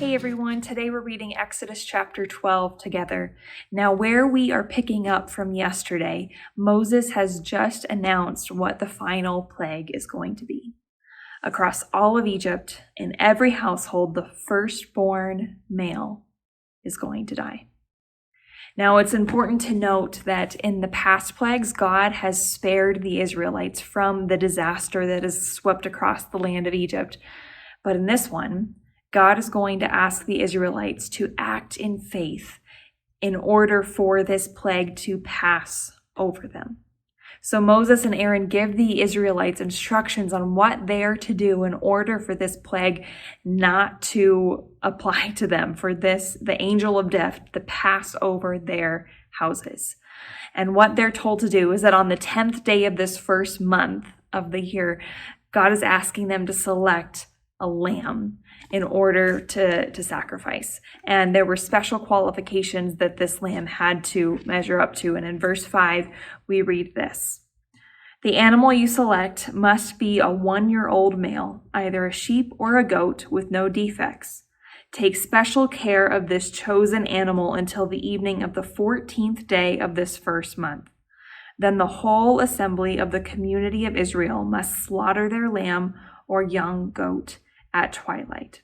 Hey everyone, today we're reading Exodus chapter 12 together. Now, where we are picking up from yesterday, Moses has just announced what the final plague is going to be. Across all of Egypt, in every household, the firstborn male is going to die. Now, it's important to note that in the past plagues, God has spared the Israelites from the disaster that has swept across the land of Egypt. But in this one, God is going to ask the Israelites to act in faith in order for this plague to pass over them. So Moses and Aaron give the Israelites instructions on what they are to do in order for this plague not to apply to them, for the angel of death to pass over their houses. And what they're told to do is that on the 10th day of this first month of the year, God is asking them to select a lamb in order to sacrifice. And there were special qualifications that this lamb had to measure up to. And in verse 5, we read this: "The animal you select must be a 1-year-old male, either a sheep or a goat with no defects. Take special care of this chosen animal until the evening of the 14th day of this first month. Then the whole assembly of the community of Israel must slaughter their lamb or young goat at twilight."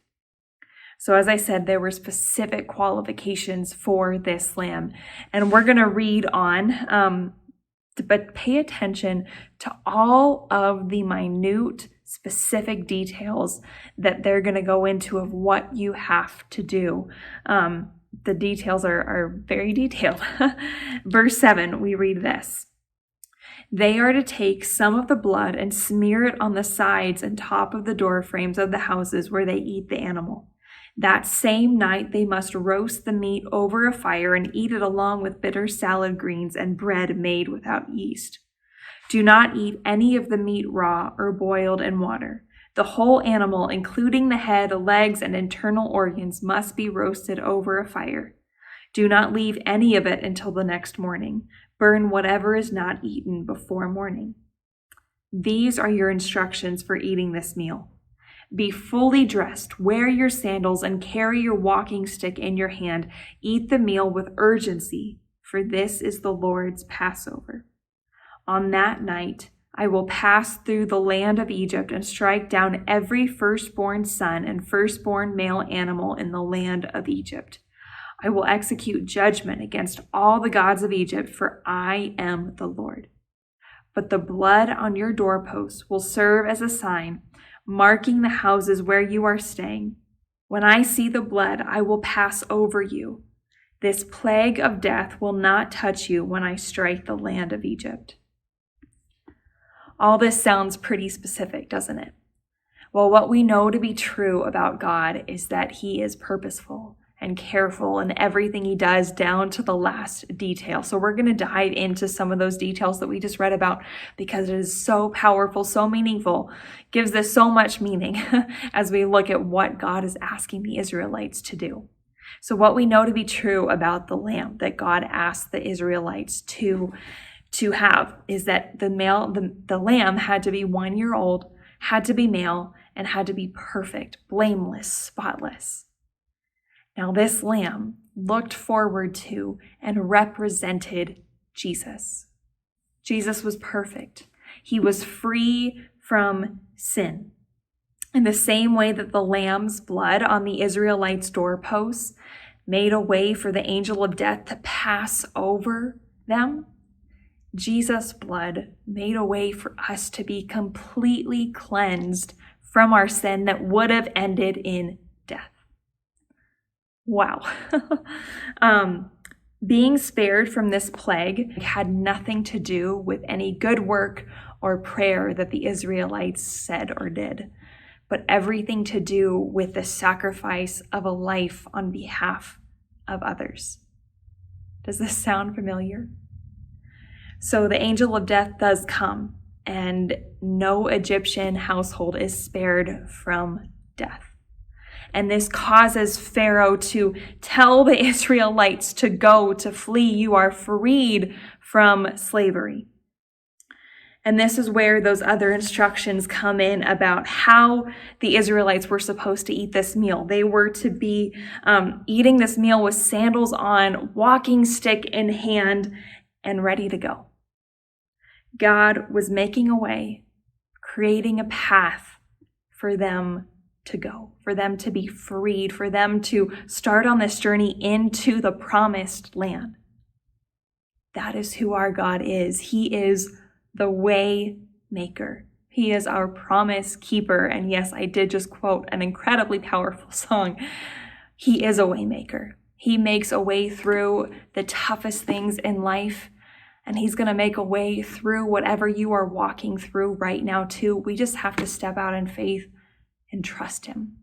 So as I said, there were specific qualifications for this lamb. And we're going to read on, but pay attention to all of the minute, specific details that they're going to go into of what you have to do. The details are very detailed. Verse 7, we read this: "They are to take some of the blood and smear it on the sides and top of the door frames of the houses where they eat the animal. That same night they must roast the meat over a fire and eat it along with bitter salad greens and bread made without yeast. Do not eat any of the meat raw or boiled in water. The whole animal, including the head, legs, and internal organs, must be roasted over a fire. Do not leave any of it until the next morning. Burn whatever is not eaten before morning. These are your instructions for eating this meal. Be fully dressed, wear your sandals, and carry your walking stick in your hand. Eat the meal with urgency, for this is the Lord's Passover. On that night, I will pass through the land of Egypt and strike down every firstborn son and firstborn male animal in the land of Egypt. I will execute judgment against all the gods of Egypt, for I am the Lord. But the blood on your doorposts will serve as a sign, marking the houses where you are staying. When I see the blood, I will pass over you. This plague of death will not touch you when I strike the land of Egypt." All this sounds pretty specific, doesn't it? Well, what we know to be true about God is that He is purposeful and careful in everything He does, down to the last detail. So we're going to dive into some of those details that we just read about, because it is so powerful, so meaningful, gives this so much meaning as we look at what God is asking the Israelites to do. So what we know to be true about the lamb that God asked the Israelites to have is that the lamb had to be 1 year old, had to be male, and had to be perfect, blameless, spotless. Now, this lamb looked forward to and represented Jesus. Jesus was perfect. He was free from sin. In the same way that the lamb's blood on the Israelites' doorposts made a way for the angel of death to pass over them, Jesus' blood made a way for us to be completely cleansed from our sin that would have ended in death. Wow. Being spared from this plague had nothing to do with any good work or prayer that the Israelites said or did, but everything to do with the sacrifice of a life on behalf of others. Does this sound familiar? So the angel of death does come, and no Egyptian household is spared from death. And this causes Pharaoh to tell the Israelites to flee. You are freed from slavery. And this is where those other instructions come in about how the Israelites were supposed to eat this meal. They were to be eating this meal with sandals on, walking stick in hand, and ready to go. God was making a way, creating a path for them to go, for them to be freed, for them to start on this journey into the promised land. That is who our God is. He is the way maker. He is our promise keeper. And yes, I did just quote an incredibly powerful song. He is a way maker. He makes a way through the toughest things in life. And he's going to make a way through whatever you are walking through right now too. We just have to step out in faith and trust him.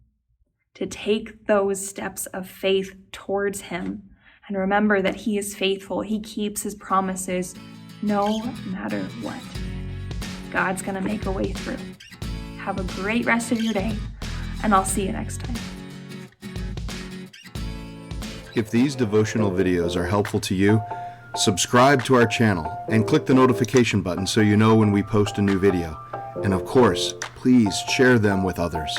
To take those steps of faith towards him. And remember that he is faithful. He keeps his promises no matter what. God's going to make a way through. Have a great rest of your day, and I'll see you next time. If these devotional videos are helpful to you, subscribe to our channel and click the notification button so you know when we post a new video. And of course, please share them with others.